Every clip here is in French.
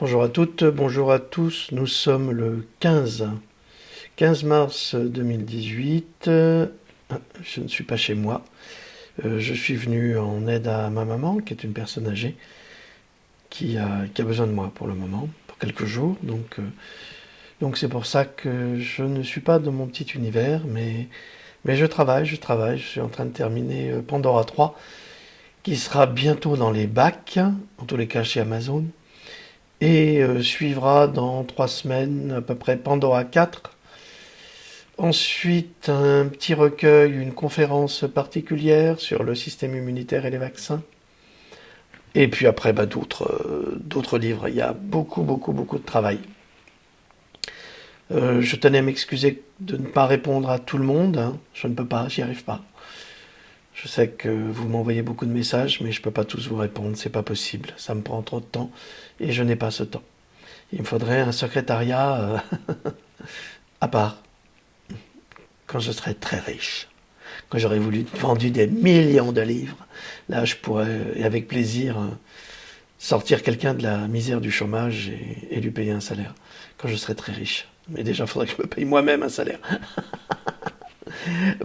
Bonjour à toutes, bonjour à tous. Nous sommes le 15 mars 2018. Je ne suis pas chez moi. Je suis venu en aide à ma maman, qui est une personne âgée, qui a besoin de moi pour le moment, pour quelques jours. Donc c'est pour ça que je ne suis pas dans mon petit univers, mais je travaille. Je suis en train de terminer Pandora 3, qui sera bientôt dans les bacs, en tous les cas chez Amazon. Et suivra dans 3 semaines à peu près Pandora 4. Ensuite, un petit recueil, une conférence particulière sur le système immunitaire et les vaccins. Et puis après, d'autres livres. Il y a beaucoup de travail. Je tenais à m'excuser de ne pas répondre à tout le monde, hein. Je ne peux pas, j'y arrive pas. Je sais que vous m'envoyez beaucoup de messages, mais je ne peux pas tous vous répondre, c'est pas possible. Ça me prend trop de temps et je n'ai pas ce temps. Il me faudrait un secrétariat à part, quand je serai très riche, quand j'aurai vendu des millions de livres. Là, je pourrais, et avec plaisir, sortir quelqu'un de la misère du chômage et lui payer un salaire, quand je serai très riche. Mais déjà, il faudrait que je me paye moi-même un salaire.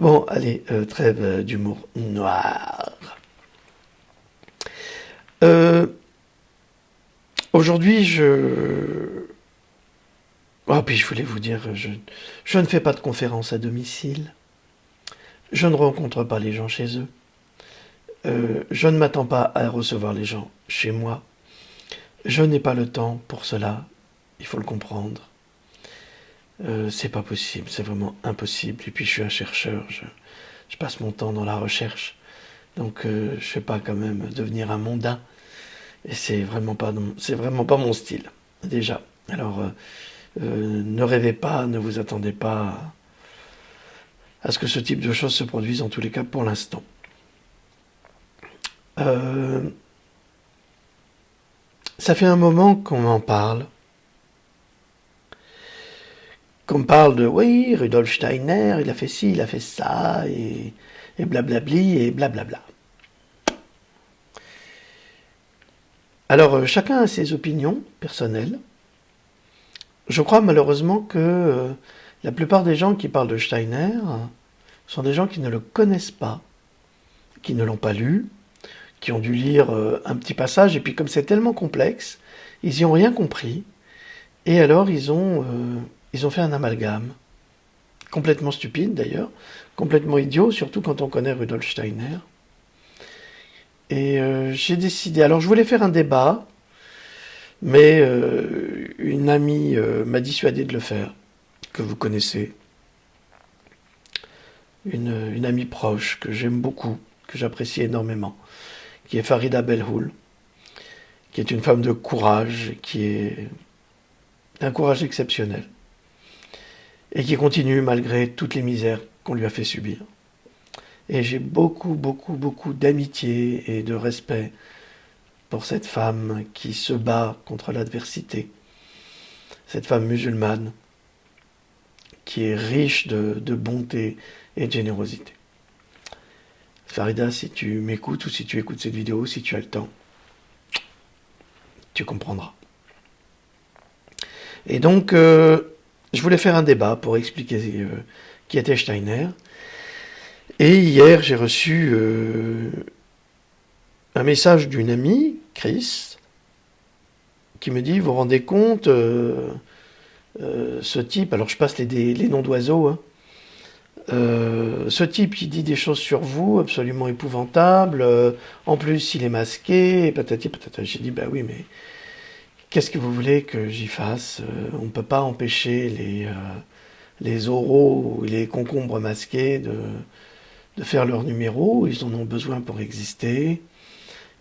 Bon, allez, trêve d'humour noir. Euh, Aujourd'hui, puis je voulais vous dire, je ne fais pas de conférences à domicile. Je ne rencontre pas les gens chez eux. Je ne m'attends pas à recevoir les gens chez moi. Je n'ai pas le temps pour cela. Il faut le comprendre. C'est pas possible, c'est vraiment impossible. Et puis je suis un chercheur, je passe mon temps dans la recherche. Donc je ne vais pas quand même devenir un mondain. Et c'est vraiment pas mon style, déjà. Alors ne rêvez pas, ne vous attendez pas à ce que ce type de choses se produise, en tous les cas pour l'instant. Euh, Ça fait un moment qu'on en parle. Qu'on me parle de, oui, Rudolf Steiner, il a fait ci, il a fait ça, et blablabli, et blablabla. Alors, chacun a ses opinions personnelles. Je crois malheureusement que la plupart des gens qui parlent de Steiner sont des gens qui ne le connaissent pas, qui ne l'ont pas lu, qui ont dû lire un petit passage, et puis comme c'est tellement complexe, ils n'y ont rien compris, et alors ils ont fait un amalgame, complètement stupide d'ailleurs, complètement idiot, surtout quand on connaît Rudolf Steiner. Et j'ai décidé, alors je voulais faire un débat, mais une amie m'a dissuadé de le faire, que vous connaissez, une amie proche que j'aime beaucoup, que j'apprécie énormément, qui est Farida Belhoul, qui est une femme de courage, qui est d'un courage exceptionnel, et qui continue malgré toutes les misères qu'on lui a fait subir. Et j'ai beaucoup d'amitié et de respect pour cette femme qui se bat contre l'adversité, cette femme musulmane qui est riche de bonté et de générosité. Farida, si tu m'écoutes ou si tu écoutes cette vidéo, si tu as le temps, tu comprendras. Et donc, je voulais faire un débat pour expliquer qui était Steiner. Et hier, j'ai reçu un message d'une amie, Chris, qui me dit, vous vous rendez compte, ce type, alors je passe les noms d'oiseaux, hein, ce type qui dit des choses sur vous absolument épouvantables, en plus il est masqué, et patati patata. J'ai dit, bah oui, mais qu'est-ce que vous voulez que j'y fasse? On ne peut pas empêcher les oraux ou les concombres masqués de faire leur numéro, ils en ont besoin pour exister.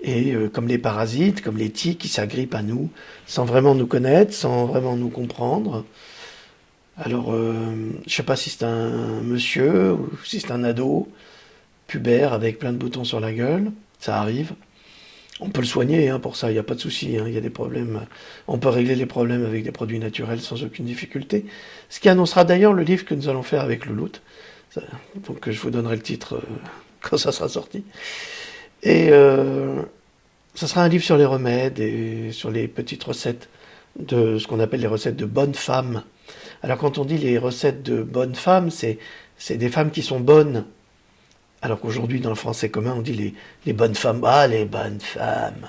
Et comme les parasites, comme les tiques qui s'agrippent à nous, sans vraiment nous connaître, sans vraiment nous comprendre. Alors, je sais pas si c'est un monsieur ou si c'est un ado, pubère avec plein de boutons sur la gueule, ça arrive. On peut le soigner hein, pour ça, il n'y a pas de souci, hein, il y a des problèmes. On peut régler les problèmes avec des produits naturels sans aucune difficulté. Ce qui annoncera d'ailleurs le livre que nous allons faire avec Louloute. Donc je vous donnerai le titre quand ça sera sorti. Et ça sera un livre sur les remèdes et sur les petites recettes de ce qu'on appelle les recettes de bonnes femmes. Alors quand on dit les recettes de bonnes femmes, c'est des femmes qui sont bonnes. Alors qu'aujourd'hui, dans le français commun, on dit les bonnes femmes. Ah, les bonnes femmes.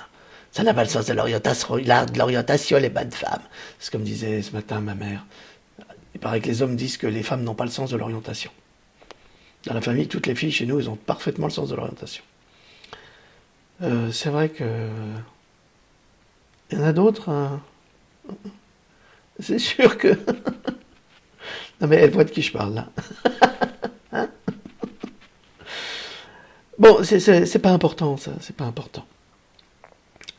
Ça n'a pas le sens de l'orientation, les bonnes femmes. C'est comme disait ce matin ma mère. Il paraît que les hommes disent que les femmes n'ont pas le sens de l'orientation. Dans la famille, toutes les filles chez nous, elles ont parfaitement le sens de l'orientation. C'est vrai que... Il y en a d'autres, hein. C'est sûr que... Non mais elle voit de qui je parle, là. Hein? Bon, c'est pas important, ça. C'est pas important.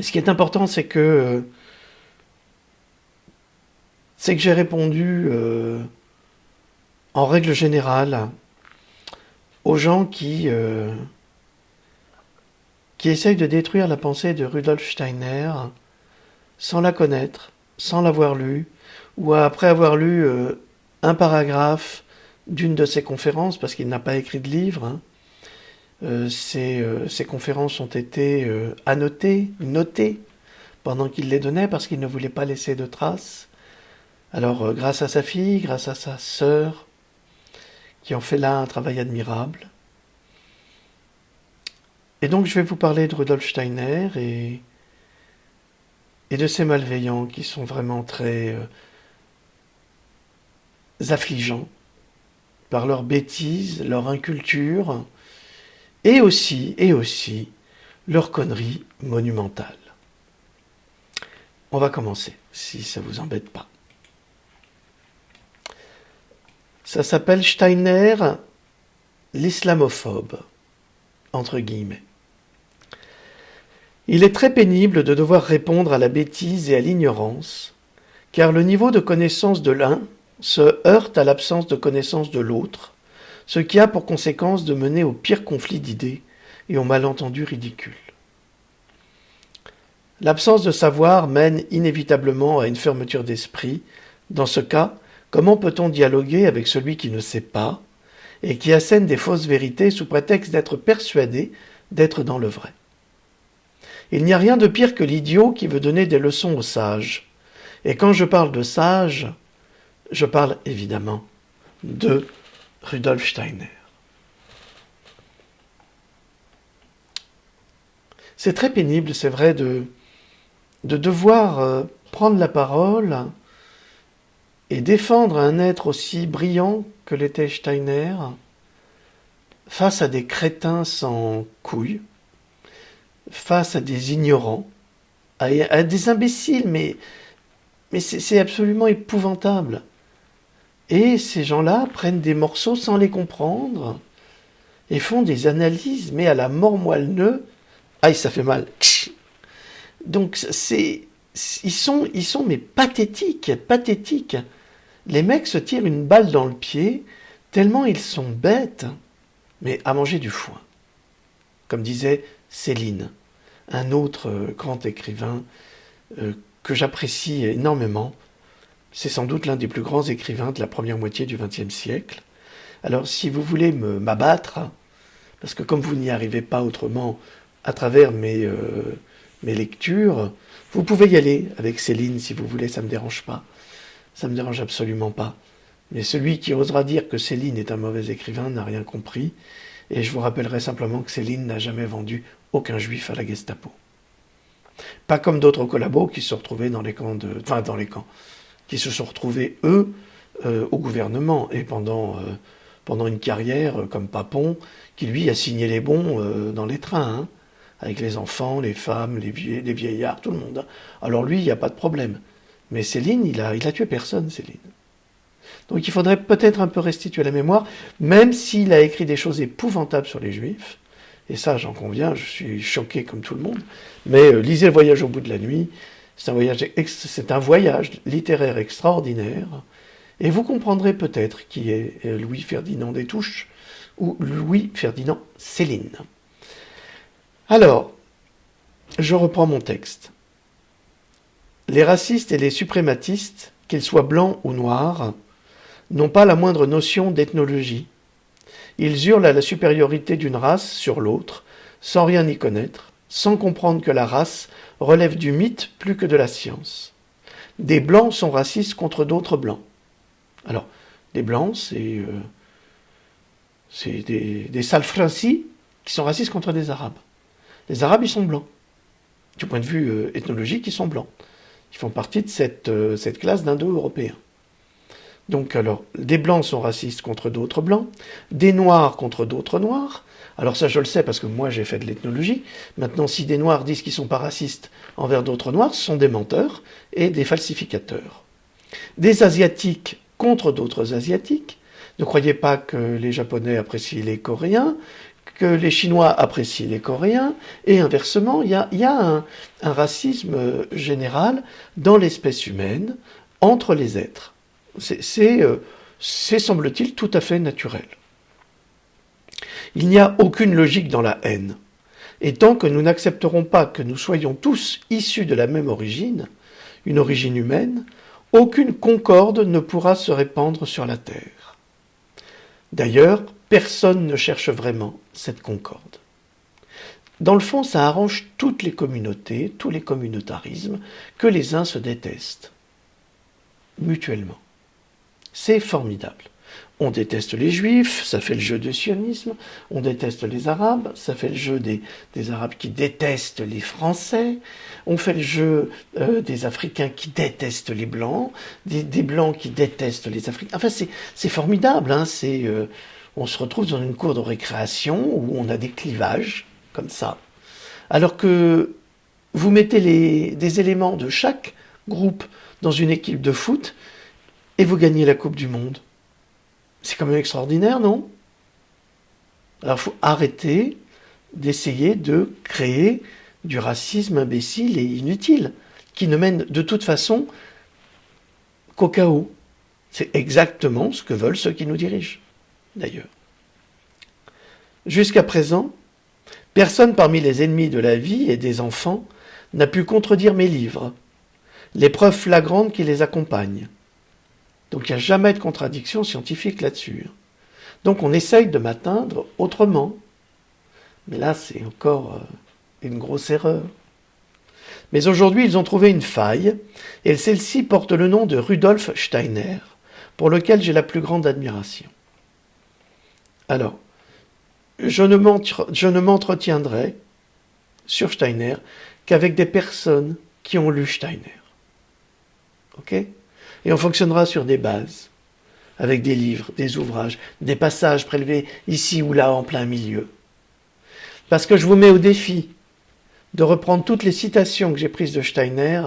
Ce qui est important, c'est que j'ai répondu, en règle générale, aux gens qui essayent de détruire la pensée de Rudolf Steiner sans la connaître, sans l'avoir lue, ou après avoir lu un paragraphe d'une de ses conférences, parce qu'il n'a pas écrit de livre. Hein. Ces conférences ont été notées, pendant qu'il les donnait, parce qu'il ne voulait pas laisser de traces. Alors, grâce à sa fille, grâce à sa sœur, qui ont fait là un travail admirable. Et donc, je vais vous parler de Rudolf Steiner et de ces malveillants qui sont vraiment très affligeants par leur bêtise, leur inculture et aussi leur connerie monumentale. On va commencer, si ça vous embête pas. Ça s'appelle Steiner, l'islamophobe, entre guillemets. Il est très pénible de devoir répondre à la bêtise et à l'ignorance, car le niveau de connaissance de l'un se heurte à l'absence de connaissance de l'autre, ce qui a pour conséquence de mener au pire conflit d'idées et aux malentendus ridicules. L'absence de savoir mène inévitablement à une fermeture d'esprit. Dans ce cas, comment peut-on dialoguer avec celui qui ne sait pas et qui assène des fausses vérités sous prétexte d'être persuadé d'être dans le vrai ? Il n'y a rien de pire que l'idiot qui veut donner des leçons aux sages. Et quand je parle de sages, je parle évidemment de Rudolf Steiner. C'est très pénible, c'est vrai, de devoir prendre la parole et défendre un être aussi brillant que l'était Steiner face à des crétins sans couilles, face à des ignorants, à des imbéciles, mais c'est absolument épouvantable. Et ces gens-là prennent des morceaux sans les comprendre et font des analyses, mais à la mort moelle-neu. Aïe, ça fait mal. Donc ils sont mais pathétiques. Les mecs se tirent une balle dans le pied tellement ils sont bêtes, mais à manger du foin. Comme disait Céline, un autre grand écrivain que j'apprécie énormément. C'est sans doute l'un des plus grands écrivains de la première moitié du XXe siècle. Alors, si vous voulez m'abattre, parce que comme vous n'y arrivez pas autrement à travers mes lectures, vous pouvez y aller avec Céline si vous voulez, ça ne me dérange pas. Ça ne me dérange absolument pas. Mais celui qui osera dire que Céline est un mauvais écrivain n'a rien compris. Et je vous rappellerai simplement que Céline n'a jamais vendu aucun juif à la Gestapo. Pas comme d'autres collabos qui se sont retrouvés qui se sont retrouvés, eux, au gouvernement, et pendant une carrière comme Papon, qui lui a signé les bons dans les trains, hein, avec les enfants, les femmes, les vieillards, tout le monde. Hein. Alors lui, il n'y a pas de problème. Mais Céline, il a tué personne, Céline. Donc il faudrait peut-être un peu restituer la mémoire, même s'il a écrit des choses épouvantables sur les Juifs, et ça, j'en conviens, je suis choqué comme tout le monde, mais lisez Le Voyage au bout de la nuit, c'est un voyage littéraire extraordinaire, et vous comprendrez peut-être qui est Louis-Ferdinand Destouches, ou Louis-Ferdinand Céline. Alors, je reprends mon texte. Les racistes et les suprématistes, qu'ils soient blancs ou noirs, n'ont pas la moindre notion d'ethnologie. Ils hurlent à la supériorité d'une race sur l'autre, sans rien y connaître, sans comprendre que la race relève du mythe plus que de la science. des blancs sont racistes contre d'autres blancs. Alors, les blancs, c'est des salfrancis qui sont racistes contre des arabes. Les arabes, ils sont blancs. Du point de vue ethnologique, ils sont blancs. Ils font partie de cette classe d'indo-européens. Donc alors, des blancs sont racistes contre d'autres blancs, des noirs contre d'autres noirs. Alors ça, je le sais parce que moi, j'ai fait de l'ethnologie. Maintenant, si des noirs disent qu'ils ne sont pas racistes envers d'autres noirs, ce sont des menteurs et des falsificateurs. Des asiatiques contre d'autres asiatiques. Ne croyez pas que les japonais apprécient les coréens, que les chinois apprécient les coréens, et inversement, il y a un racisme général dans l'espèce humaine entre les êtres. C'est, semble-t-il, tout à fait naturel. Il n'y a aucune logique dans la haine. Et tant que nous n'accepterons pas que nous soyons tous issus de la même origine, une origine humaine, aucune concorde ne pourra se répandre sur la Terre. D'ailleurs, personne ne cherche vraiment cette concorde. Dans le fond, ça arrange toutes les communautés, tous les communautarismes, que les uns se détestent, mutuellement. C'est formidable. On déteste les juifs, ça fait le jeu du sionisme. On déteste les arabes, ça fait le jeu des arabes qui détestent les français. On fait le jeu des africains qui détestent les blancs, des blancs qui détestent les africains. Enfin, c'est formidable. Hein, on se retrouve dans une cour de récréation où on a des clivages, comme ça. Alors que vous mettez des éléments de chaque groupe dans une équipe de foot, et vous gagnez la Coupe du Monde. C'est quand même extraordinaire, non? Alors il faut arrêter d'essayer de créer du racisme imbécile et inutile, qui ne mène de toute façon qu'au chaos. C'est exactement ce que veulent ceux qui nous dirigent, d'ailleurs. Jusqu'à présent, personne parmi les ennemis de la vie et des enfants n'a pu contredire mes livres, les preuves flagrantes qui les accompagnent. Donc il n'y a jamais de contradiction scientifique là-dessus. Donc on essaye de m'atteindre autrement. Mais là, c'est encore une grosse erreur. Mais aujourd'hui, ils ont trouvé une faille, et celle-ci porte le nom de Rudolf Steiner, pour lequel j'ai la plus grande admiration. Alors, je ne m'entretiendrai sur Steiner qu'avec des personnes qui ont lu Steiner. Ok ? Et on fonctionnera sur des bases, avec des livres, des ouvrages, des passages prélevés ici ou là en plein milieu. Parce que je vous mets au défi de reprendre toutes les citations que j'ai prises de Steiner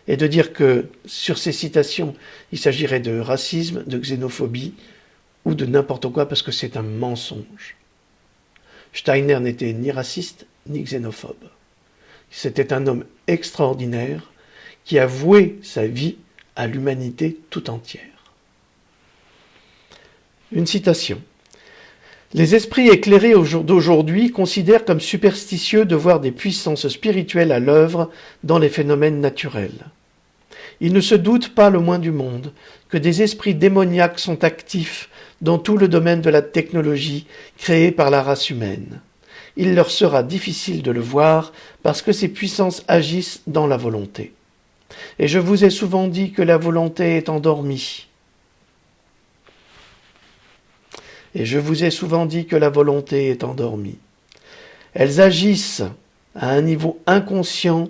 et de dire que sur ces citations, il s'agirait de racisme, de xénophobie ou de n'importe quoi parce que c'est un mensonge. Steiner n'était ni raciste ni xénophobe. C'était un homme extraordinaire qui a voué sa vie à l'humanité tout entière. Une citation. Les esprits éclairés d'aujourd'hui considèrent comme superstitieux de voir des puissances spirituelles à l'œuvre dans les phénomènes naturels. Ils ne se doutent pas le moins du monde que des esprits démoniaques sont actifs dans tout le domaine de la technologie créée par la race humaine. Il leur sera difficile de le voir parce que ces puissances agissent dans la volonté. Et je vous ai souvent dit que la volonté est endormie. Et je vous ai souvent dit que la volonté est endormie. Elles agissent à un niveau inconscient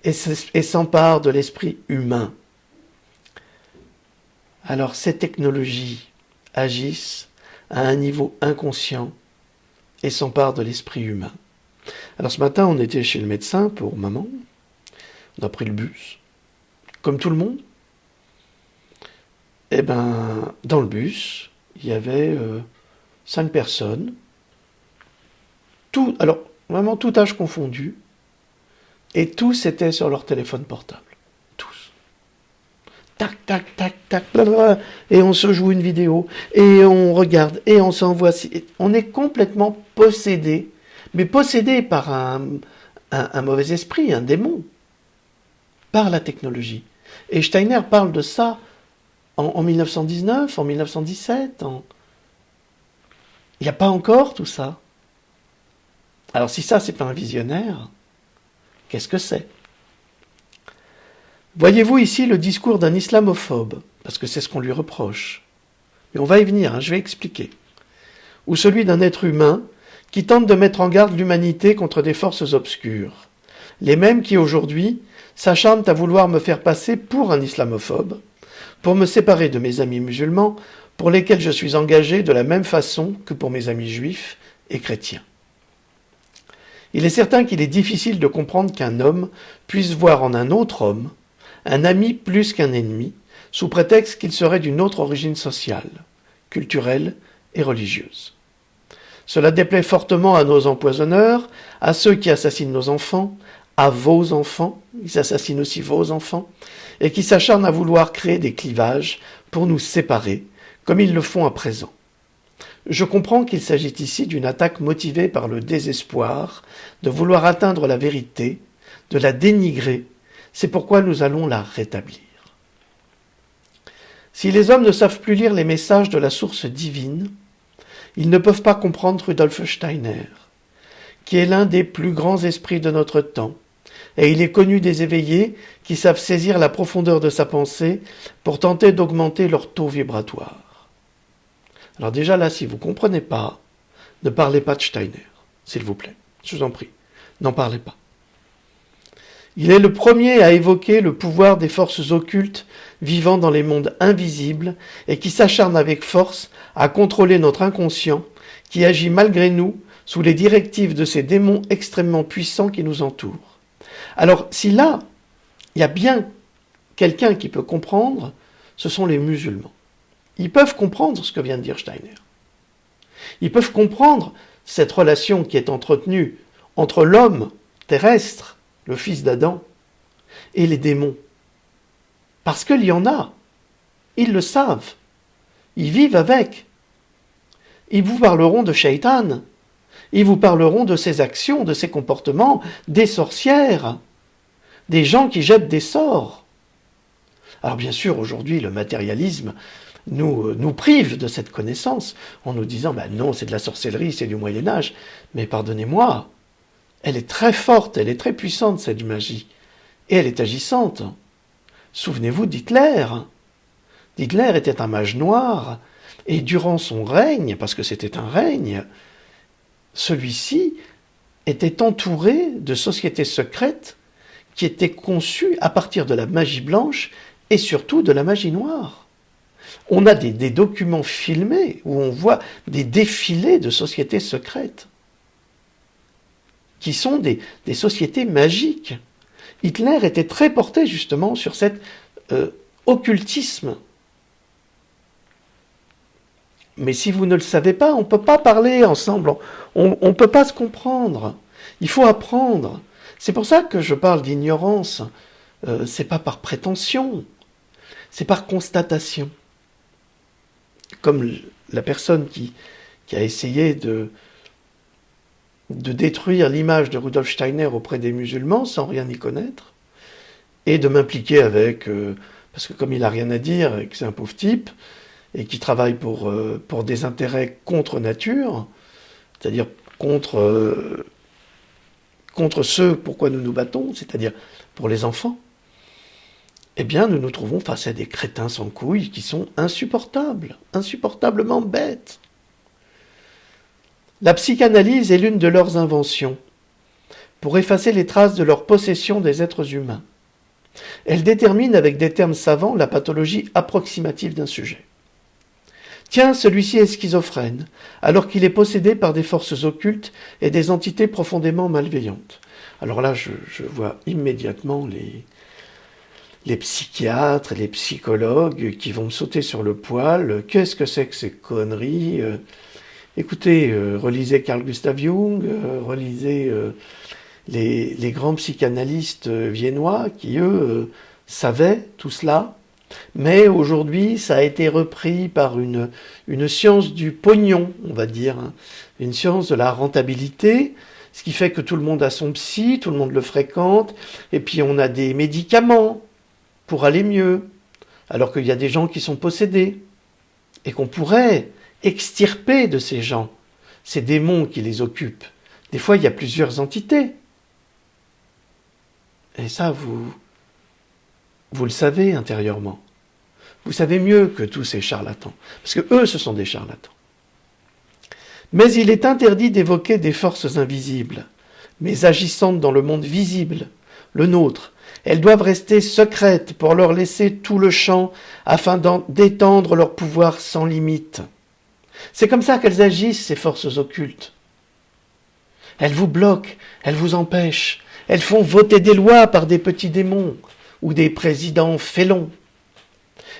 et s'emparent de l'esprit humain. Alors ces technologies agissent à un niveau inconscient et s'emparent de l'esprit humain. Alors ce matin, on était chez le médecin pour maman. On a pris le bus. Comme tout le monde. Et dans le bus, il y avait 5 personnes, alors vraiment tout âge confondu, et tous étaient sur leur téléphone portable. Tous. Tac, tac, tac, tac, blablabla, et on se joue une vidéo, et on regarde, et on s'envoie. On est complètement possédé, mais possédé par un mauvais esprit, un démon, par la technologie. Et Steiner parle de ça en 1919, en 1917, il n'y a pas encore tout ça. Alors si ça, c'est pas un visionnaire, qu'est-ce que c'est? Voyez-vous ici le discours d'un islamophobe, parce que c'est ce qu'on lui reproche. Mais on va y venir, je vais expliquer. Ou celui d'un être humain qui tente de mettre en garde l'humanité contre des forces obscures. Les mêmes qui, aujourd'hui, s'acharnent à vouloir me faire passer pour un islamophobe, pour me séparer de mes amis musulmans, pour lesquels je suis engagé de la même façon que pour mes amis juifs et chrétiens. Il est certain qu'il est difficile de comprendre qu'un homme puisse voir en un autre homme un ami plus qu'un ennemi, sous prétexte qu'il serait d'une autre origine sociale, culturelle et religieuse. Cela déplaît fortement à nos empoisonneurs, à ceux qui assassinent nos enfants, à vos enfants, ils assassinent aussi vos enfants, et qui s'acharnent à vouloir créer des clivages pour nous séparer, comme ils le font à présent. Je comprends qu'il s'agit ici d'une attaque motivée par le désespoir de vouloir atteindre la vérité, de la dénigrer. C'est pourquoi nous allons la rétablir. Si les hommes ne savent plus lire les messages de la source divine, ils ne peuvent pas comprendre Rudolf Steiner, qui est l'un des plus grands esprits de notre temps, et il est connu des éveillés qui savent saisir la profondeur de sa pensée pour tenter d'augmenter leur taux vibratoire. Alors déjà là, si vous ne comprenez pas, ne parlez pas de Steiner, s'il vous plaît, je vous en prie, n'en parlez pas. Il est le premier à évoquer le pouvoir des forces occultes vivant dans les mondes invisibles et qui s'acharnent avec force à contrôler notre inconscient, qui agit malgré nous sous les directives de ces démons extrêmement puissants qui nous entourent. Alors, si là, il y a bien quelqu'un qui peut comprendre, ce sont les musulmans. Ils peuvent comprendre ce que vient de dire Steiner. Ils peuvent comprendre cette relation qui est entretenue entre l'homme terrestre, le fils d'Adam, et les démons. Parce qu'il y en a. Ils le savent. Ils vivent avec. Ils vous parleront de Shaitan. Ils vous parleront de ses actions, de ses comportements, des sorcières, des gens qui jettent des sorts. Alors bien sûr, aujourd'hui, le matérialisme nous prive de cette connaissance en nous disant « non, c'est de la sorcellerie, c'est du Moyen-Âge ». Mais pardonnez-moi, elle est très forte, elle est très puissante, cette magie. Et elle est agissante. Souvenez-vous d'Hitler. Hitler était un mage noir, et durant son règne, parce que c'était un règne, celui-ci était entouré de sociétés secrètes qui étaient conçues à partir de la magie blanche et surtout de la magie noire. On a des documents filmés où on voit des défilés de sociétés secrètes qui sont des sociétés magiques. Hitler était très porté justement sur cet occultisme. Mais si vous ne le savez pas, on ne peut pas parler ensemble, on ne peut pas se comprendre. Il faut apprendre. C'est pour ça que je parle d'ignorance. C'est pas par prétention, c'est par constatation. Comme la personne qui a essayé de détruire l'image de Rudolf Steiner auprès des musulmans sans rien y connaître, et de m'impliquer avec, parce que comme il n'a rien à dire, et que c'est un pauvre type, et qui travaille pour des intérêts contre nature, c'est-à-dire contre ce pourquoi nous nous battons, c'est-à-dire pour les enfants, eh bien nous nous trouvons face à des crétins sans couilles qui sont insupportables, insupportablement bêtes. La psychanalyse est l'une de leurs inventions, pour effacer les traces de leur possession des êtres humains. Elle détermine avec des termes savants la pathologie approximative d'un sujet. Tiens, celui-ci est schizophrène, alors qu'il est possédé par des forces occultes et des entités profondément malveillantes. Alors là, je vois immédiatement les psychiatres et les psychologues qui vont me sauter sur le poil. Qu'est-ce que c'est que ces conneries ? Écoutez, relisez Carl Gustav Jung, relisez les grands psychanalystes viennois qui, eux, savaient tout cela. Mais aujourd'hui, ça a été repris par une science du pognon, on va dire, hein, une science de la rentabilité, ce qui fait que tout le monde a son psy, tout le monde le fréquente, et puis on a des médicaments pour aller mieux, alors qu'il y a des gens qui sont possédés, et qu'on pourrait extirper de ces gens, ces démons qui les occupent. Des fois, il y a plusieurs entités. Et ça, vous Vous le savez intérieurement. Vous savez mieux que tous ces charlatans. Parce que eux, ce sont des charlatans. Mais il est interdit d'évoquer des forces invisibles, mais agissantes dans le monde visible, le nôtre. Elles doivent rester secrètes pour leur laisser tout le champ afin d'étendre leur pouvoir sans limite. C'est comme ça qu'elles agissent, ces forces occultes. Elles vous bloquent, elles vous empêchent, elles font voter des lois par des petits démons ou des présidents félons.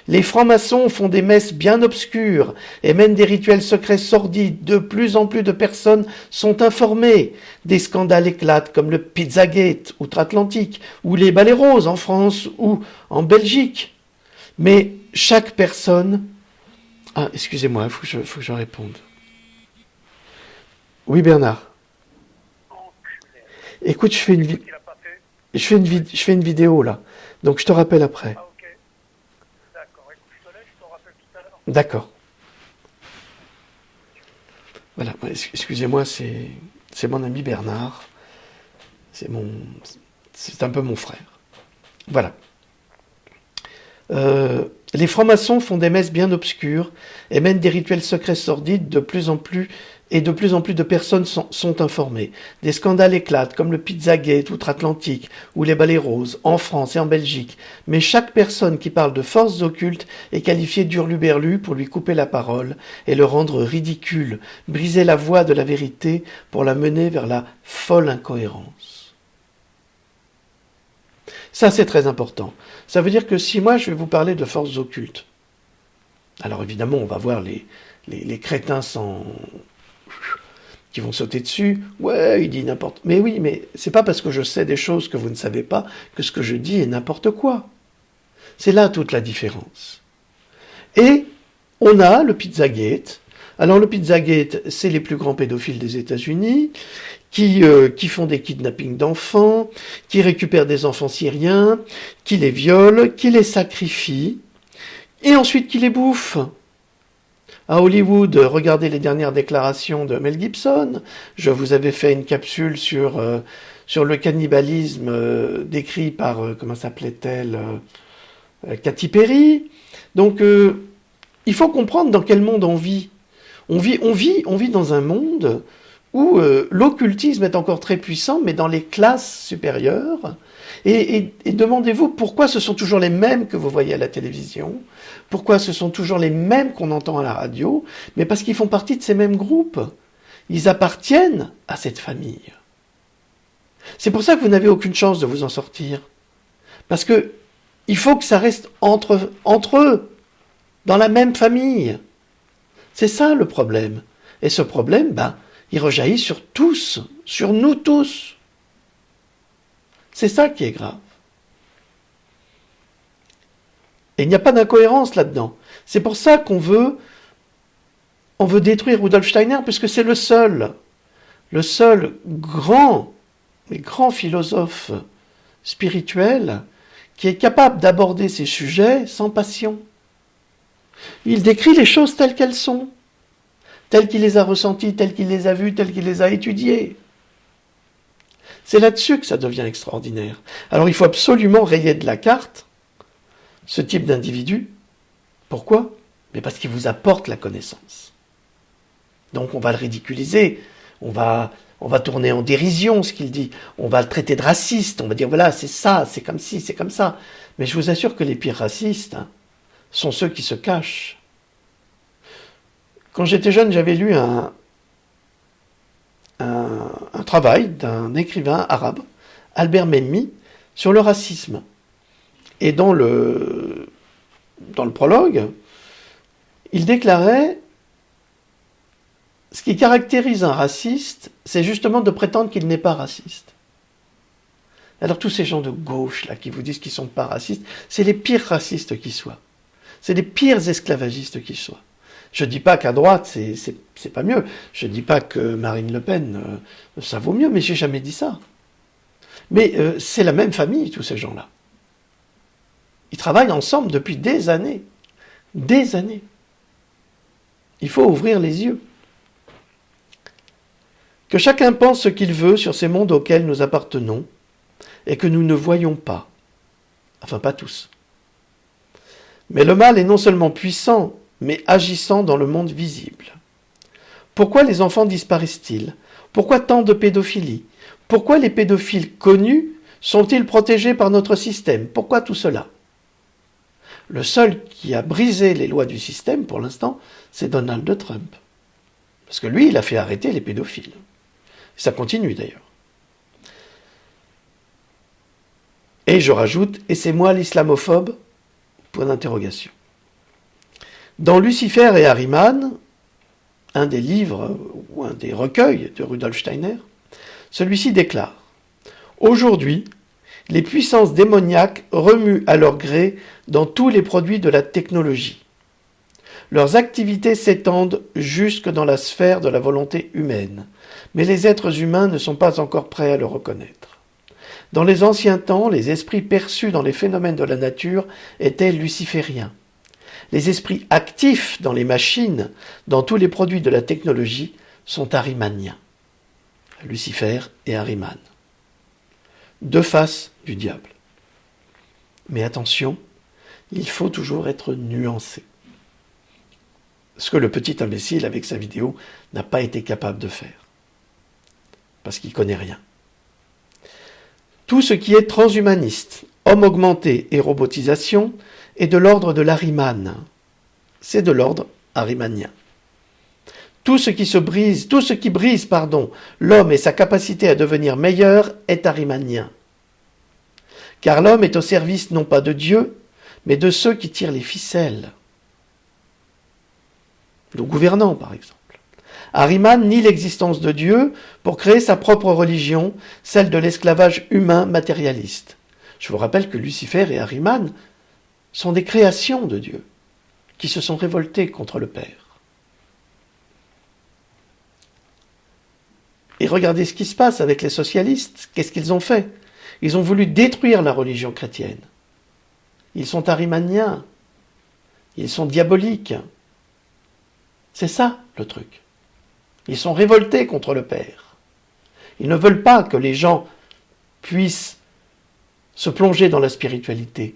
Les francs-maçons font des messes bien obscures et mènent des rituels secrets sordides. De plus en plus de personnes sont informées. Des scandales éclatent comme le Pizzagate outre-Atlantique ou les balais roses en France ou en Belgique. Mais chaque personne... Ah, excusez-moi, il faut que je réponde. Oui, Bernard. Écoute, je fais une vidéo là. Donc je te rappelle après. D'accord. Voilà, excusez-moi, c'est mon ami Bernard. C'est un peu mon frère. Voilà. Les francs-maçons font des messes bien obscures et mènent des rituels secrets sordides de plus en plus de personnes sont informées. Des scandales éclatent, comme le Pizzagate outre-Atlantique ou les balais roses, en France et en Belgique. Mais chaque personne qui parle de forces occultes est qualifiée d'hurluberlu pour lui couper la parole et le rendre ridicule, briser la voie de la vérité pour la mener vers la folle incohérence. Ça, c'est très important. Ça veut dire que si moi, je vais vous parler de forces occultes, alors évidemment, on va voir les crétins qui vont sauter dessus. Ouais, il dit n'importe... Mais oui, mais c'est pas parce que je sais des choses que vous ne savez pas que ce que je dis est n'importe quoi. C'est là toute la différence. Et on a le Pizzagate. Alors le Pizzagate, c'est les plus grands pédophiles des États-Unis qui font des kidnappings d'enfants, qui récupèrent des enfants syriens, qui les violent, qui les sacrifient, et ensuite qui les bouffent. À Hollywood, regardez les dernières déclarations de Mel Gibson. Je vous avais fait une capsule sur le cannibalisme décrit par, comment s'appelait-elle, Katy Perry. Donc, il faut comprendre dans quel monde on vit. On vit dans un monde où l'occultisme est encore très puissant, mais dans les classes supérieures. Et demandez-vous pourquoi ce sont toujours les mêmes que vous voyez à la télévision, pourquoi ce sont toujours les mêmes qu'on entend à la radio, mais parce qu'ils font partie de ces mêmes groupes. Ils appartiennent à cette famille. C'est pour ça que vous n'avez aucune chance de vous en sortir. Parce que il faut que ça reste entre eux, dans la même famille. C'est ça le problème. Et ce problème, il rejaillit sur tous, sur nous tous. C'est ça qui est grave. Et il n'y a pas d'incohérence là-dedans. C'est pour ça on veut détruire Rudolf Steiner, puisque c'est le seul grand philosophe spirituel qui est capable d'aborder ces sujets sans passion. Il décrit les choses telles qu'elles sont, telles qu'il les a ressenties, telles qu'il les a vues, telles qu'il les a étudiées. C'est là-dessus que ça devient extraordinaire. Alors il faut absolument rayer de la carte ce type d'individu. Pourquoi ? Mais parce qu'il vous apporte la connaissance. Donc on va le ridiculiser, on va tourner en dérision ce qu'il dit, on va le traiter de raciste, on va dire voilà, c'est ça, c'est comme ci, c'est comme ça. Mais je vous assure que les pires racistes sont ceux qui se cachent. Quand j'étais jeune, j'avais lu un travail d'un écrivain arabe, Albert Memmi, sur le racisme. Et dans le prologue, il déclarait « Ce qui caractérise un raciste, c'est justement de prétendre qu'il n'est pas raciste. » Alors tous ces gens de gauche là qui vous disent qu'ils ne sont pas racistes, c'est les pires racistes qui soient. C'est les pires esclavagistes qui soient. Je ne dis pas qu'à droite, c'est pas mieux. Je ne dis pas que Marine Le Pen, ça vaut mieux, mais j'ai jamais dit ça. Mais c'est la même famille, tous ces gens-là. Ils travaillent ensemble depuis des années. Des années. Il faut ouvrir les yeux. Que chacun pense ce qu'il veut sur ces mondes auxquels nous appartenons et que nous ne voyons pas. Enfin, pas tous. Mais le mal est non seulement puissant, mais agissant dans le monde visible. Pourquoi les enfants disparaissent-ils? Pourquoi tant de pédophilie? Pourquoi les pédophiles connus sont-ils protégés par notre système? Pourquoi tout cela? Le seul qui a brisé les lois du système, pour l'instant, c'est Donald Trump. Parce que lui, il a fait arrêter les pédophiles. Ça continue d'ailleurs. Et je rajoute, et c'est moi l'islamophobe? Point d'interrogation. Dans Lucifer et Ahriman, un des livres ou un des recueils de Rudolf Steiner, celui-ci déclare « Aujourd'hui, les puissances démoniaques remuent à leur gré dans tous les produits de la technologie. Leurs activités s'étendent jusque dans la sphère de la volonté humaine, mais les êtres humains ne sont pas encore prêts à le reconnaître. Dans les anciens temps, les esprits perçus dans les phénomènes de la nature étaient lucifériens. Les esprits actifs dans les machines, dans tous les produits de la technologie, sont ahrimaniens. Lucifer et Ahriman. Deux faces du diable. Mais attention, il faut toujours être nuancé. Ce que le petit imbécile avec sa vidéo n'a pas été capable de faire. Parce qu'il ne connaît rien. Tout ce qui est transhumaniste, homme augmenté et robotisation est de l'ordre de l'Ahriman. C'est de l'ordre ahrimanien. Tout ce qui brise, l'homme et sa capacité à devenir meilleur est ahrimanien. Car l'homme est au service non pas de Dieu, mais de ceux qui tirent les ficelles. Nos gouvernants, par exemple. Ahriman nie l'existence de Dieu pour créer sa propre religion, celle de l'esclavage humain matérialiste. Je vous rappelle que Lucifer et Ahriman sont des créations de Dieu, qui se sont révoltés contre le Père. Et regardez ce qui se passe avec les socialistes. Qu'est-ce qu'ils ont fait? Ils ont voulu détruire la religion chrétienne. Ils sont ahrimaniens. Ils sont diaboliques. C'est ça, le truc. Ils sont révoltés contre le Père. Ils ne veulent pas que les gens puissent se plonger dans la spiritualité.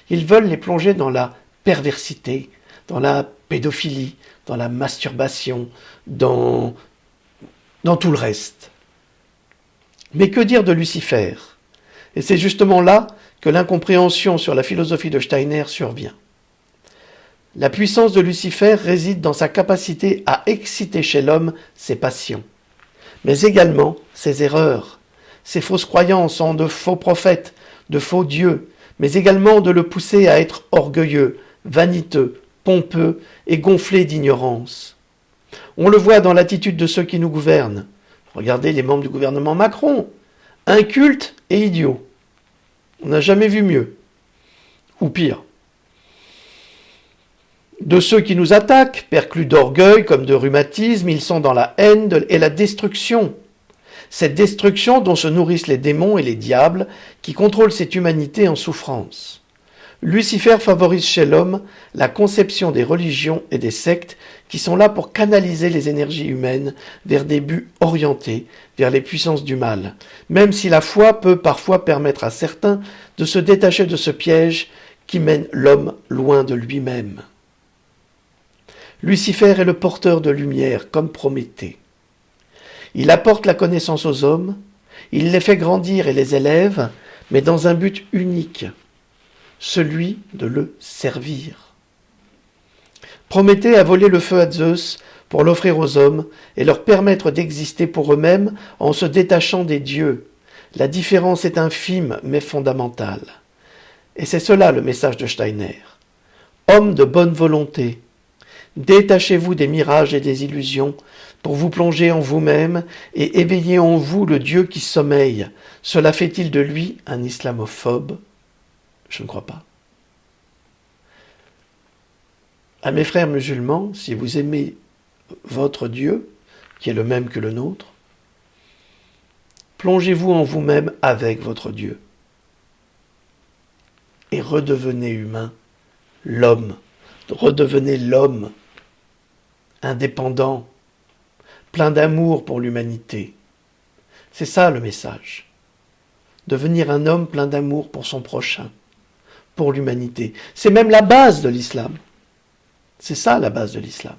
Ils veulent les plonger dans la perversité, dans la pédophilie, dans la masturbation, dans tout le reste. Mais que dire de Lucifer? Et c'est justement là que l'incompréhension sur la philosophie de Steiner survient. La puissance de Lucifer réside dans sa capacité à exciter chez l'homme ses passions, mais également ses erreurs, ses fausses croyances en de faux prophètes, de faux dieux, mais également de le pousser à être orgueilleux, vaniteux, pompeux et gonflé d'ignorance. On le voit dans l'attitude de ceux qui nous gouvernent. Regardez les membres du gouvernement Macron, incultes et idiots. On n'a jamais vu mieux, ou pire. De ceux qui nous attaquent, perclus d'orgueil comme de rhumatisme, ils sont dans la haine et la destruction. Cette destruction dont se nourrissent les démons et les diables qui contrôlent cette humanité en souffrance. Lucifer favorise chez l'homme la conception des religions et des sectes qui sont là pour canaliser les énergies humaines vers des buts orientés, vers les puissances du mal, même si la foi peut parfois permettre à certains de se détacher de ce piège qui mène l'homme loin de lui-même. Lucifer est le porteur de lumière, comme Prométhée. Il apporte la connaissance aux hommes, il les fait grandir et les élève, mais dans un but unique, celui de le servir. Prométhée a volé le feu à Zeus pour l'offrir aux hommes et leur permettre d'exister pour eux-mêmes en se détachant des dieux. La différence est infime mais fondamentale. Et c'est cela le message de Steiner. Homme de bonne volonté, détachez-vous des mirages et des illusions pour vous plonger en vous-même et éveiller en vous le Dieu qui sommeille. Cela fait-il de lui un islamophobe? Je ne crois pas. À mes frères musulmans, si vous aimez votre Dieu, qui est le même que le nôtre, plongez-vous en vous-même avec votre Dieu et redevenez humain, l'homme. Redevenez l'homme, indépendant, plein d'amour pour l'humanité. C'est ça le message. Devenir un homme plein d'amour pour son prochain, pour l'humanité. C'est même la base de l'islam. C'est ça la base de l'islam.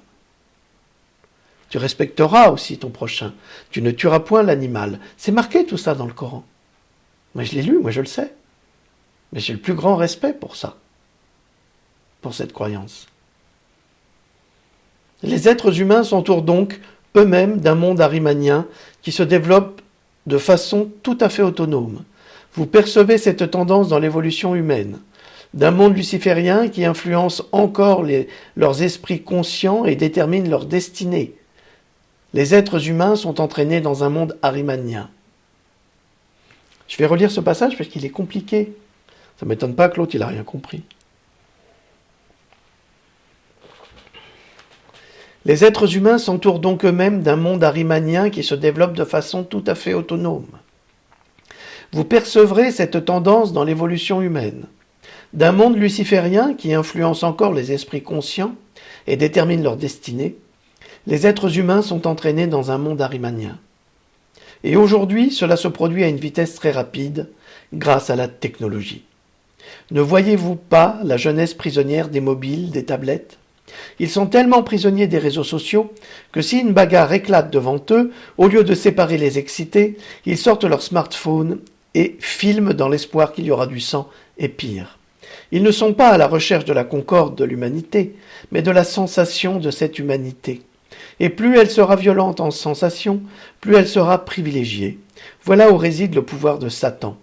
Tu respecteras aussi ton prochain. Tu ne tueras point l'animal. C'est marqué tout ça dans le Coran. Moi je l'ai lu, moi je le sais. Mais j'ai le plus grand respect pour ça. Pour cette croyance. Les êtres humains s'entourent donc eux-mêmes d'un monde arimanien qui se développe de façon tout à fait autonome. Vous percevez cette tendance dans l'évolution humaine, d'un monde luciférien qui influence encore leurs esprits conscients et détermine leur destinée. Les êtres humains sont entraînés dans un monde arimanien. Je vais relire ce passage parce qu'il est compliqué. Ça ne m'étonne pas que l'autre il n'a rien compris. Les êtres humains s'entourent donc eux-mêmes d'un monde arimanien qui se développe de façon tout à fait autonome. Vous percevrez cette tendance dans l'évolution humaine, d'un monde luciférien qui influence encore les esprits conscients et détermine leur destinée. Les êtres humains sont entraînés dans un monde arimanien. Et aujourd'hui, cela se produit à une vitesse très rapide grâce à la technologie. Ne voyez-vous pas la jeunesse prisonnière des mobiles, des tablettes ? Ils sont tellement prisonniers des réseaux sociaux que si une bagarre éclate devant eux, au lieu de séparer les excités, ils sortent leur smartphone et filment dans l'espoir qu'il y aura du sang et pire. Ils ne sont pas à la recherche de la concorde de l'humanité, mais de la sensation de cette humanité. Et plus elle sera violente en sensation, plus elle sera privilégiée. Voilà où réside le pouvoir de Satan.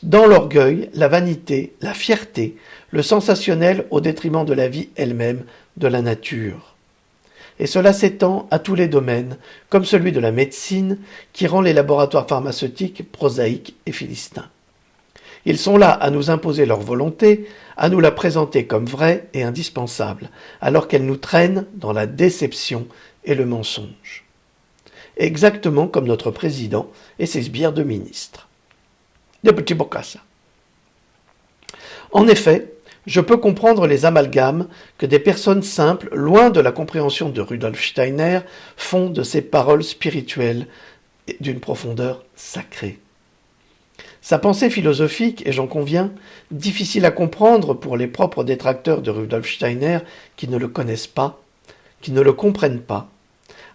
Dans l'orgueil, la vanité, la fierté, le sensationnel au détriment de la vie elle-même, de la nature. Et cela s'étend à tous les domaines, comme celui de la médecine, qui rend les laboratoires pharmaceutiques prosaïques et philistins. Ils sont là à nous imposer leur volonté, à nous la présenter comme vraie et indispensable, alors qu'elle nous traîne dans la déception et le mensonge. Exactement comme notre président et ses sbires de ministres. Des petits bocassas. En effet, je peux comprendre les amalgames que des personnes simples, loin de la compréhension de Rudolf Steiner, font de ces paroles spirituelles d'une profondeur sacrée. Sa pensée philosophique est, j'en conviens, difficile à comprendre pour les propres détracteurs de Rudolf Steiner qui ne le connaissent pas, qui ne le comprennent pas.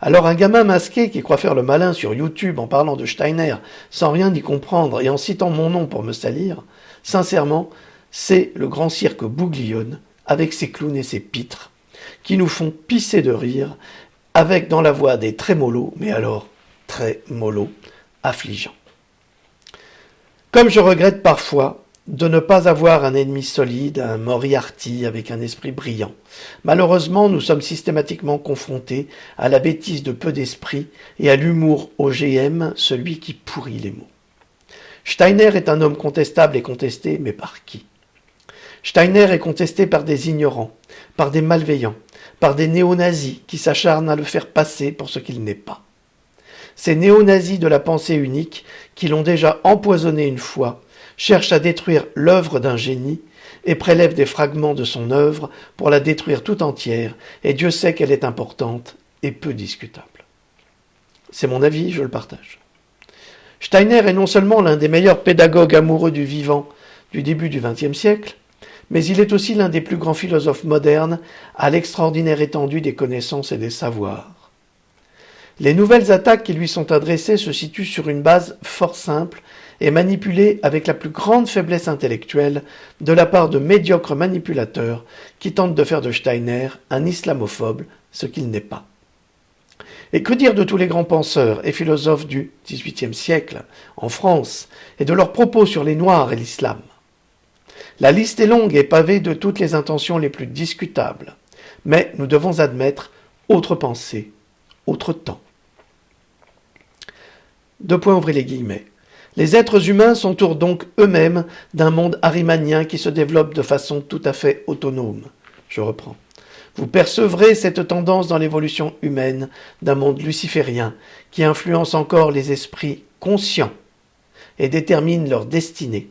Alors un gamin masqué qui croit faire le malin sur YouTube en parlant de Steiner sans rien y comprendre et en citant mon nom pour me salir, sincèrement, c'est le grand cirque Bouglione, avec ses clowns et ses pitres, qui nous font pisser de rire, avec dans la voix des trémolos, mais alors très mollo, affligeants. Comme je regrette parfois de ne pas avoir un ennemi solide, un Moriarty avec un esprit brillant. Malheureusement, nous sommes systématiquement confrontés à la bêtise de peu d'esprit et à l'humour OGM, celui qui pourrit les mots. Steiner est un homme contestable et contesté, mais par qui ? Steiner est contesté par des ignorants, par des malveillants, par des néo-nazis qui s'acharnent à le faire passer pour ce qu'il n'est pas. Ces néo-nazis de la pensée unique, qui l'ont déjà empoisonné une fois, cherchent à détruire l'œuvre d'un génie et prélèvent des fragments de son œuvre pour la détruire tout entière, et Dieu sait qu'elle est importante et peu discutable. C'est mon avis, je le partage. Steiner est non seulement l'un des meilleurs pédagogues amoureux du vivant du début du XXe siècle, mais il est aussi l'un des plus grands philosophes modernes à l'extraordinaire étendue des connaissances et des savoirs. Les nouvelles attaques qui lui sont adressées se situent sur une base fort simple et manipulée avec la plus grande faiblesse intellectuelle de la part de médiocres manipulateurs qui tentent de faire de Steiner un islamophobe, ce qu'il n'est pas. Et que dire de tous les grands penseurs et philosophes du XVIIIe siècle en France et de leurs propos sur les Noirs et l'islam ? La liste est longue et pavée de toutes les intentions les plus discutables, mais nous devons admettre autre pensée, autre temps. Deux points, ouvrez les guillemets. Les êtres humains s'entourent donc eux-mêmes d'un monde arimanien qui se développe de façon tout à fait autonome. Je reprends. Vous percevrez cette tendance dans l'évolution humaine d'un monde luciférien qui influence encore les esprits conscients et détermine leur destinée.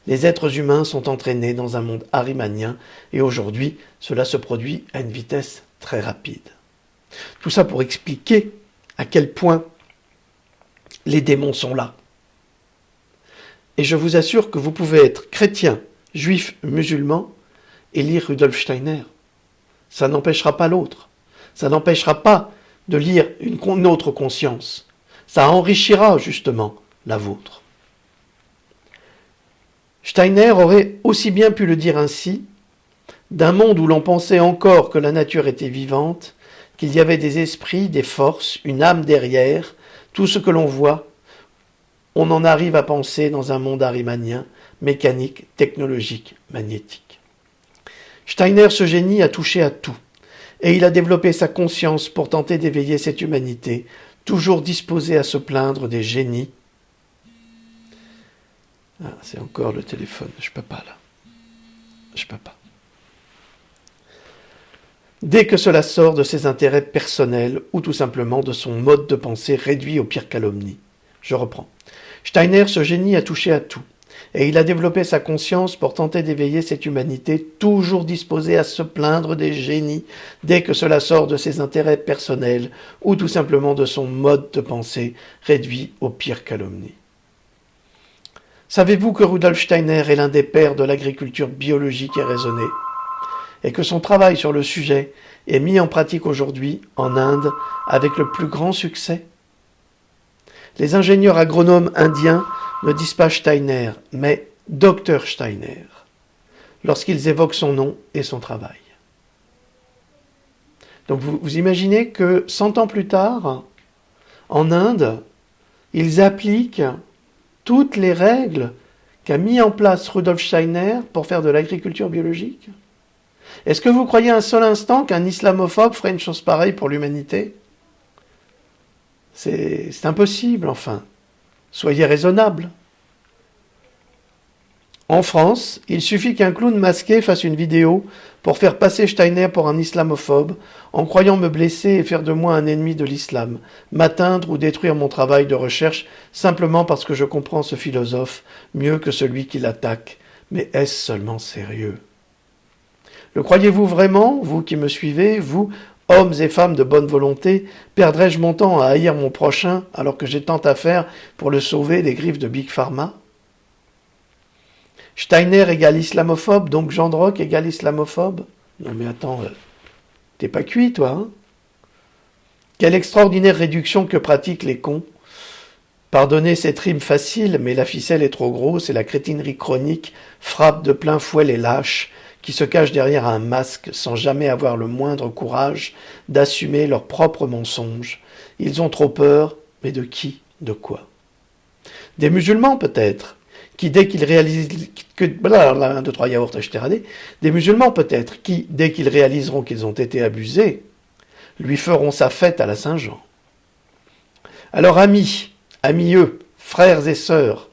Les êtres humains sont entraînés dans un monde arimanien et aujourd'hui, cela se produit à une vitesse très rapide. Tout ça pour expliquer à quel point les démons sont là. Et je vous assure que vous pouvez être chrétien, juif musulman, et lire Rudolf Steiner. Ça n'empêchera pas l'autre. Ça n'empêchera pas de lire une autre conscience. Ça enrichira justement la vôtre. Steiner aurait aussi bien pu le dire ainsi, d'un monde où l'on pensait encore que la nature était vivante, qu'il y avait des esprits, des forces, une âme derrière, tout ce que l'on voit, on en arrive à penser dans un monde arimanien, mécanique, technologique, magnétique. Steiner, ce génie, a touché à tout, et il a développé sa conscience pour tenter d'éveiller cette humanité, toujours disposée à se plaindre des génies. Ah, c'est encore le téléphone, je peux pas là. Je peux pas. Dès que cela sort de ses intérêts personnels ou tout simplement de son mode de pensée réduit aux pires calomnies. Je reprends. Steiner, ce génie, a touché à tout, et il a développé sa conscience pour tenter d'éveiller cette humanité toujours disposée à se plaindre des génies dès que cela sort de ses intérêts personnels ou tout simplement de son mode de pensée réduit aux pires calomnies. Savez-vous que Rudolf Steiner est l'un des pères de l'agriculture biologique et raisonnée, et que son travail sur le sujet est mis en pratique aujourd'hui en Inde avec le plus grand succès? Les ingénieurs agronomes indiens ne disent pas Steiner, mais Dr Steiner, lorsqu'ils évoquent son nom et son travail. Donc vous imaginez que 100 ans plus tard, en Inde, ils appliquent toutes les règles qu'a mis en place Rudolf Steiner pour faire de l'agriculture biologique? Est-ce que vous croyez un seul instant qu'un islamophobe ferait une chose pareille pour l'humanité? C'est impossible, enfin. Soyez raisonnables. En France, il suffit qu'un clown masqué fasse une vidéo pour faire passer Steiner pour un islamophobe, en croyant me blesser et faire de moi un ennemi de l'islam, m'atteindre ou détruire mon travail de recherche simplement parce que je comprends ce philosophe mieux que celui qui l'attaque. Mais est-ce seulement sérieux? Le croyez-vous vraiment, vous qui me suivez, vous, hommes et femmes de bonne volonté, perdrais-je mon temps à haïr mon prochain alors que j'ai tant à faire pour le sauver des griffes de Big Pharma? Steiner égale islamophobe, donc Jean de Rock égale islamophobe? Non mais attends, t'es pas cuit toi, hein? Quelle extraordinaire réduction que pratiquent les cons. Pardonnez cette rime facile, mais la ficelle est trop grosse et la crétinerie chronique frappe de plein fouet les lâches qui se cachent derrière un masque sans jamais avoir le moindre courage d'assumer leurs propres mensonges. Ils ont trop peur, mais de qui? De quoi? Des musulmans peut-être, qui dès qu'ils réalisent que... un, deux, trois yaourts, des musulmans peut-être, qui, dès qu'ils réaliseront qu'ils ont été abusés, lui feront sa fête à la Saint-Jean. Alors amis eux, frères et sœurs,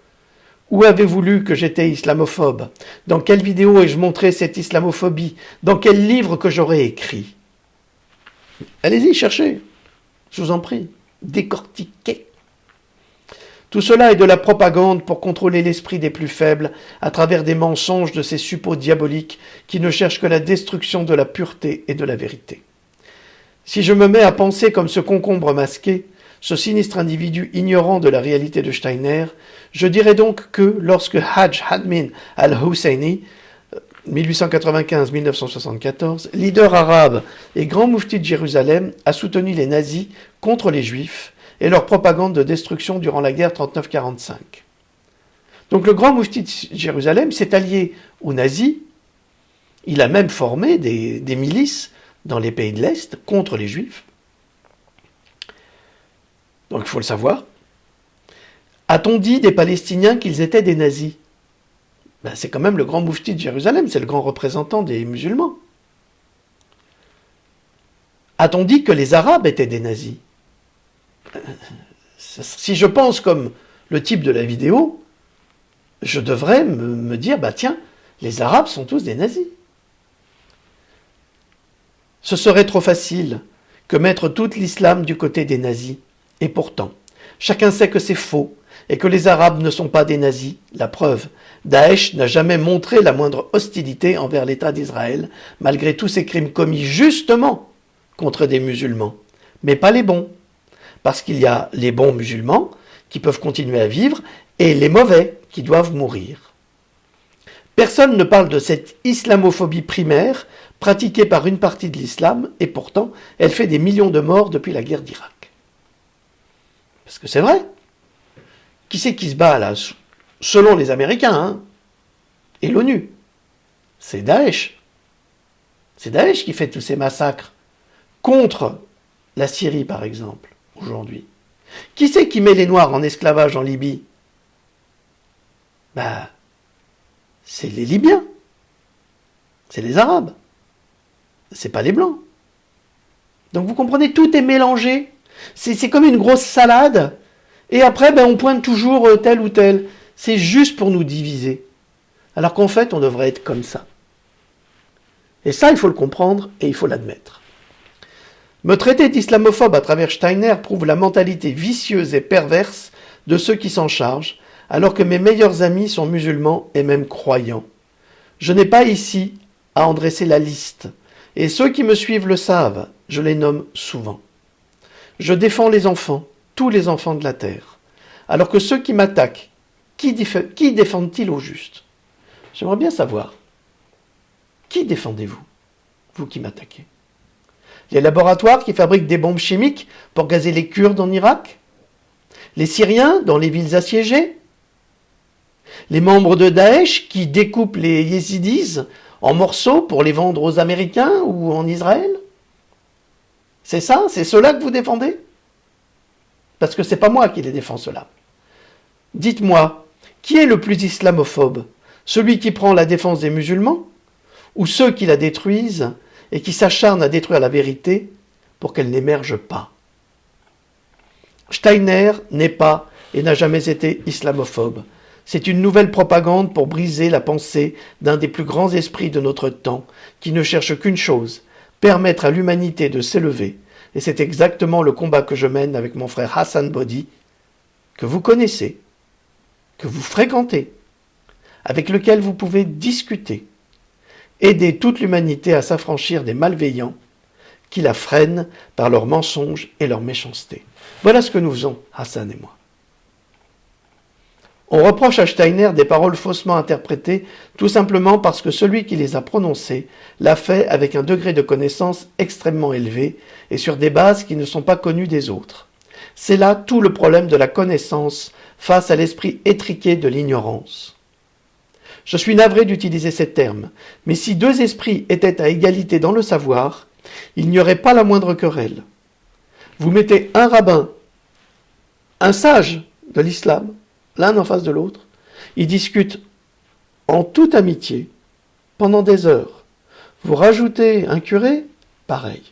où avez-vous lu que j'étais islamophobe? Dans quelle vidéo ai-je montré cette islamophobie? Dans quel livre que j'aurais écrit? Allez-y, cherchez, je vous en prie, décortiquez. Tout cela est de la propagande pour contrôler l'esprit des plus faibles à travers des mensonges de ces suppôts diaboliques qui ne cherchent que la destruction de la pureté et de la vérité. Si je me mets à penser comme ce concombre masqué, ce sinistre individu ignorant de la réalité de Steiner, je dirais donc que lorsque Hajj Hadmin al-Husseini, 1895-1974, leader arabe et grand moufti de Jérusalem, a soutenu les nazis contre les juifs et leur propagande de destruction durant la guerre 39-45. Donc le grand moufti de Jérusalem s'est allié aux nazis, il a même formé des milices dans les pays de l'Est contre les juifs. Donc il faut le savoir. A-t-on dit des Palestiniens qu'ils étaient des nazis? C'est quand même le grand moufti de Jérusalem, c'est le grand représentant des musulmans. A-t-on dit que les Arabes étaient des nazis? Si je pense comme le type de la vidéo, je devrais me dire, tiens, les Arabes sont tous des nazis. Ce serait trop facile que mettre tout l'islam du côté des nazis. Et pourtant, chacun sait que c'est faux et que les Arabes ne sont pas des nazis. La preuve, Daesh n'a jamais montré la moindre hostilité envers l'État d'Israël, malgré tous ces crimes commis justement contre des musulmans. Mais pas les bons, parce qu'il y a les bons musulmans qui peuvent continuer à vivre et les mauvais qui doivent mourir. Personne ne parle de cette islamophobie primaire pratiquée par une partie de l'islam, et pourtant, elle fait des millions de morts depuis la guerre d'Irak. Parce que c'est vrai. Qui c'est qui se bat là, selon les Américains, hein, et l'ONU? C'est Daesh. C'est Daesh qui fait tous ces massacres contre la Syrie, par exemple, aujourd'hui. Qui c'est qui met les Noirs en esclavage en Libye? C'est les Libyens. C'est les Arabes. C'est pas les Blancs. Donc vous comprenez, tout est mélangé. C'est comme une grosse salade. Et après, on pointe toujours tel ou tel. C'est juste pour nous diviser. Alors qu'en fait, on devrait être comme ça. Et ça, il faut le comprendre et il faut l'admettre. Me traiter d'islamophobe à travers Steiner prouve la mentalité vicieuse et perverse de ceux qui s'en chargent, alors que mes meilleurs amis sont musulmans et même croyants. Je n'ai pas ici à en dresser la liste, et ceux qui me suivent le savent, je les nomme souvent. Je défends les enfants, tous les enfants de la terre, alors que ceux qui m'attaquent, qui défendent-ils au juste? J'aimerais bien savoir. Qui défendez-vous, vous qui m'attaquez? Les laboratoires qui fabriquent des bombes chimiques pour gazer les Kurdes en Irak? Les Syriens dans les villes assiégées? Les membres de Daesh qui découpent les Yézidis en morceaux pour les vendre aux Américains ou en Israël? C'est ça? C'est ceux-là que vous défendez? Parce que c'est pas moi qui les défends, ceux-là. Dites-moi, qui est le plus islamophobe? Celui qui prend la défense des musulmans? Ou ceux qui la détruisent et qui s'acharnent à détruire la vérité pour qu'elle n'émerge pas? Steiner n'est pas et n'a jamais été islamophobe. C'est une nouvelle propagande pour briser la pensée d'un des plus grands esprits de notre temps, qui ne cherche qu'une chose, permettre à l'humanité de s'élever. Et c'est exactement le combat que je mène avec mon frère Hassan Bodi, que vous connaissez, que vous fréquentez, avec lequel vous pouvez discuter, aider toute l'humanité à s'affranchir des malveillants qui la freinent par leurs mensonges et leur méchanceté. Voilà ce que nous faisons, Hassan et moi. On reproche à Steiner des paroles faussement interprétées tout simplement parce que celui qui les a prononcées l'a fait avec un degré de connaissance extrêmement élevé et sur des bases qui ne sont pas connues des autres. C'est là tout le problème de la connaissance face à l'esprit étriqué de l'ignorance. Je suis navré d'utiliser ces termes, mais si deux esprits étaient à égalité dans le savoir, il n'y aurait pas la moindre querelle. Vous mettez un rabbin, un sage de l'islam, l'un en face de l'autre, ils discutent en toute amitié pendant des heures. Vous rajoutez un curé, pareil.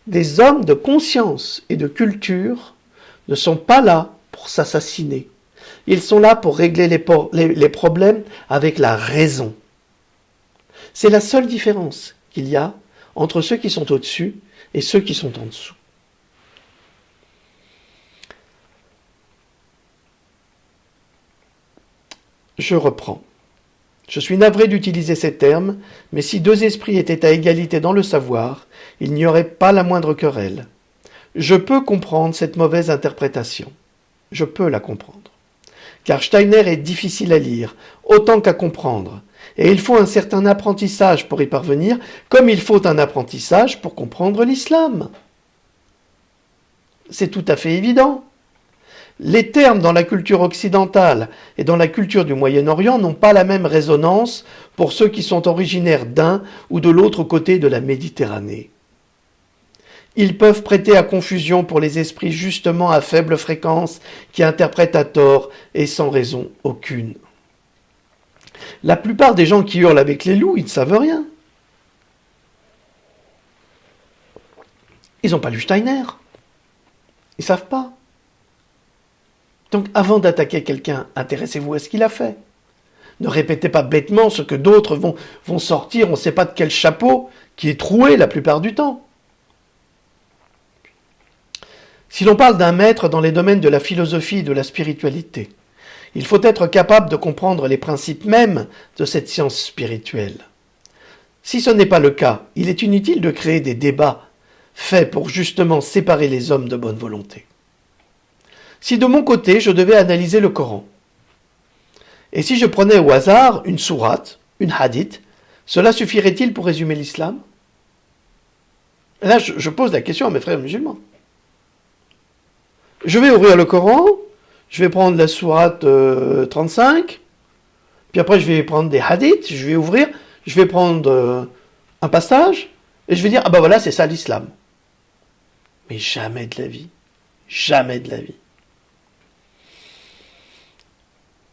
Des hommes de conscience et de culture ne sont pas là pour s'assassiner. Ils sont là pour régler les problèmes avec la raison. C'est la seule différence qu'il y a entre ceux qui sont au-dessus et ceux qui sont en dessous. Je reprends. Je suis navré d'utiliser ces termes, mais si deux esprits étaient à égalité dans le savoir, il n'y aurait pas la moindre querelle. Je peux comprendre cette mauvaise interprétation. Je peux la comprendre. Car Steiner est difficile à lire, autant qu'à comprendre, et il faut un certain apprentissage pour y parvenir, comme il faut un apprentissage pour comprendre l'islam. C'est tout à fait évident. Les termes dans la culture occidentale et dans la culture du Moyen-Orient n'ont pas la même résonance pour ceux qui sont originaires d'un ou de l'autre côté de la Méditerranée. Ils peuvent prêter à confusion pour les esprits justement à faible fréquence qui interprètent à tort et sans raison aucune. La plupart des gens qui hurlent avec les loups, ils ne savent rien. Ils n'ont pas lu Steiner. Ils ne savent pas. Donc avant d'attaquer quelqu'un, intéressez-vous à ce qu'il a fait. Ne répétez pas bêtement ce que d'autres vont sortir, on ne sait pas de quel chapeau, qui est troué la plupart du temps. Si l'on parle d'un maître dans les domaines de la philosophie et de la spiritualité, il faut être capable de comprendre les principes mêmes de cette science spirituelle. Si ce n'est pas le cas, il est inutile de créer des débats faits pour justement séparer les hommes de bonne volonté. Si de mon côté, je devais analyser le Coran, Et si je prenais au hasard une sourate, une hadith, cela suffirait-il pour résumer l'islam? Là, je pose la question à mes frères musulmans. Je vais ouvrir le Coran, je vais prendre la sourate 35, puis après je vais prendre des hadiths, je vais ouvrir, je vais prendre un passage, et je vais dire, ah ben voilà, c'est ça l'islam. Mais jamais de la vie. Jamais de la vie.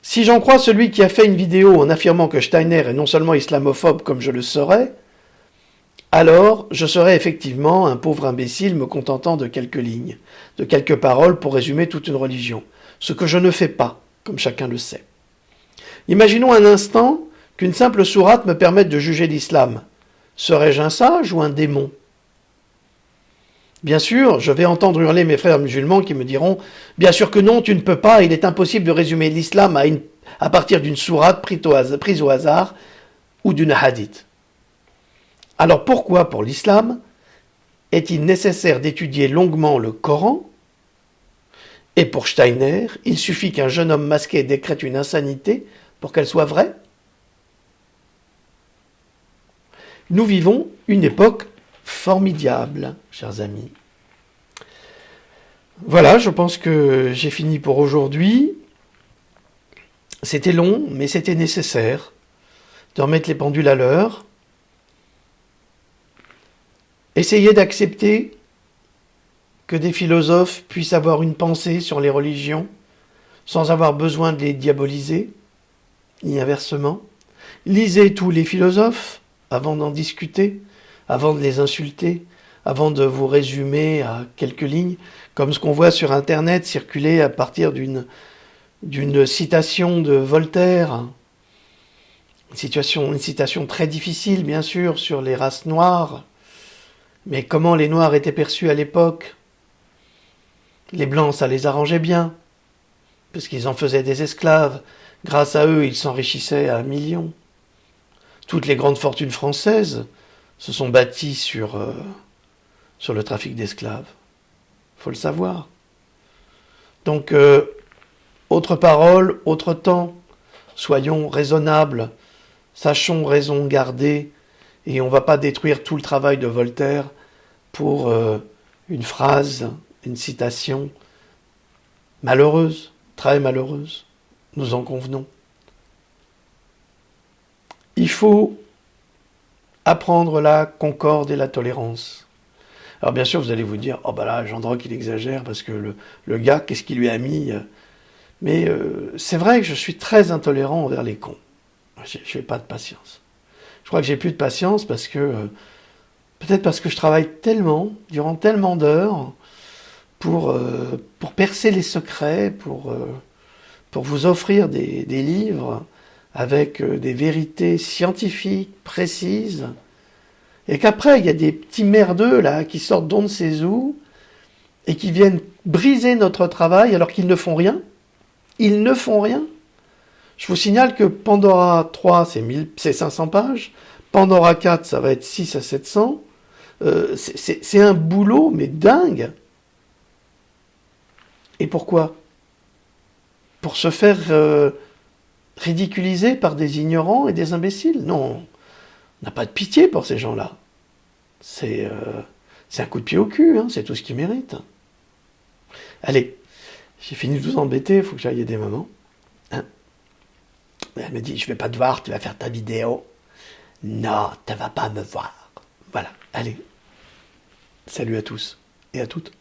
Si j'en crois celui qui a fait une vidéo en affirmant que Steiner est non seulement islamophobe comme je le serais, alors je serais effectivement un pauvre imbécile me contentant de quelques lignes, de quelques paroles pour résumer toute une religion. Ce que je ne fais pas, comme chacun le sait. Imaginons un instant qu'une simple sourate me permette de juger l'islam. Serais-je un sage ou un démon? Bien sûr, je vais entendre hurler mes frères musulmans qui me diront « Bien sûr que non, tu ne peux pas, il est impossible de résumer l'islam à partir d'une sourate prise au hasard ou d'une hadith. » Alors pourquoi, pour l'islam, est-il nécessaire d'étudier longuement le Coran? Et pour Steiner, il suffit qu'un jeune homme masqué décrète une insanité pour qu'elle soit vraie? Nous vivons une époque formidable, chers amis. Voilà, je pense que j'ai fini pour aujourd'hui. C'était long, mais c'était nécessaire de remettre les pendules à l'heure. Essayez d'accepter que des philosophes puissent avoir une pensée sur les religions sans avoir besoin de les diaboliser, ni inversement. Lisez tous les philosophes avant d'en discuter, avant de les insulter, avant de vous résumer à quelques lignes, comme ce qu'on voit sur Internet circuler à partir d'une citation de Voltaire, une citation très difficile, bien sûr, sur les races noires. Mais comment les Noirs étaient perçus à l'époque? Les Blancs, ça les arrangeait bien, parce qu'ils en faisaient des esclaves. Grâce à eux, ils s'enrichissaient à millions. Toutes les grandes fortunes françaises se sont bâties sur le trafic d'esclaves. Faut le savoir. Donc, autre parole, autre temps. Soyons raisonnables, sachons raison garder, et on ne va pas détruire tout le travail de Voltaire pour une phrase, une citation malheureuse, très malheureuse. Nous en convenons. Il faut apprendre la concorde et la tolérance. Alors bien sûr, vous allez vous dire, oh ben là, Jean Droc, il exagère, parce que le gars, qu'est-ce qu'il lui a mis? Mais c'est vrai que je suis très intolérant envers les cons. Je n'ai pas de patience. Je crois que j'ai plus de patience parce que, peut-être parce que je travaille tellement, durant tellement d'heures, pour percer les secrets, pour vous offrir des livres avec des vérités scientifiques précises, et qu'après, il y a des petits merdeux là qui sortent d'on ne sait où, et qui viennent briser notre travail alors qu'ils ne font rien. Ils ne font rien. Je vous signale que Pandora 3, c'est 500 pages. Pandora 4, ça va être 6 à 700. C'est un boulot, mais dingue. Et pourquoi? Pour se faire ridiculiser par des ignorants et des imbéciles? Non, on n'a pas de pitié pour ces gens-là. C'est un coup de pied au cul, hein, c'est tout ce qu'ils méritent. Allez, j'ai fini de vous embêter, il faut que j'aille aider maman. Hein? Elle me dit, je vais pas te voir, tu vas faire ta vidéo. Non, tu vas pas me voir. Voilà, allez. Salut à tous et à toutes.